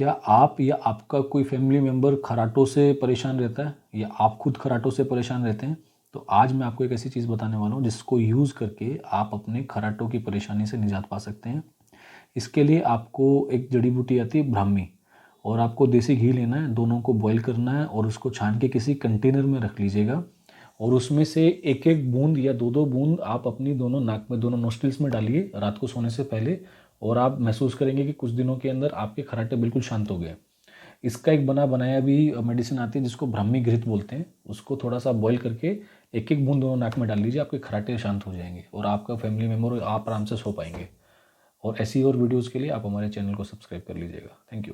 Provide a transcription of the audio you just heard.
क्या आप या आपका कोई फैमिली मेम्बर खर्राटों से परेशान रहता है या आप खुद खर्राटों से परेशान रहते हैं? तो आज मैं आपको एक ऐसी चीज़ बताने वाला हूँ जिसको यूज़ करके आप अपने खर्राटों की परेशानी से निजात पा सकते हैं। इसके लिए आपको एक जड़ी बूटी आती है ब्राह्मी, और आपको देसी घी लेना है, दोनों को बॉईल करना है और उसको छान के किसी कंटेनर में रख लीजिएगा। और उसमें से एक एक बूंद या दो दो बूंद आप अपनी दोनों नाक में, दोनों नोस्ट्रिल्स में डालिए रात को सोने से पहले, और आप महसूस करेंगे कि कुछ दिनों के अंदर आपके खर्राटे बिल्कुल शांत हो गए। इसका एक बना बनाया भी मेडिसिन आती है जिसको ब्राह्मी घृत बोलते हैं। उसको थोड़ा सा बॉईल करके एक एक बूंद दोनों नाक में डाल लीजिए, आपके खर्राटे शांत हो जाएंगे और आपका फैमिली मेम्बर और आप आराम से सो पाएंगे। और ऐसी और वीडियोज़ के लिए आप हमारे चैनल को सब्सक्राइब कर लीजिएगा। Thank you.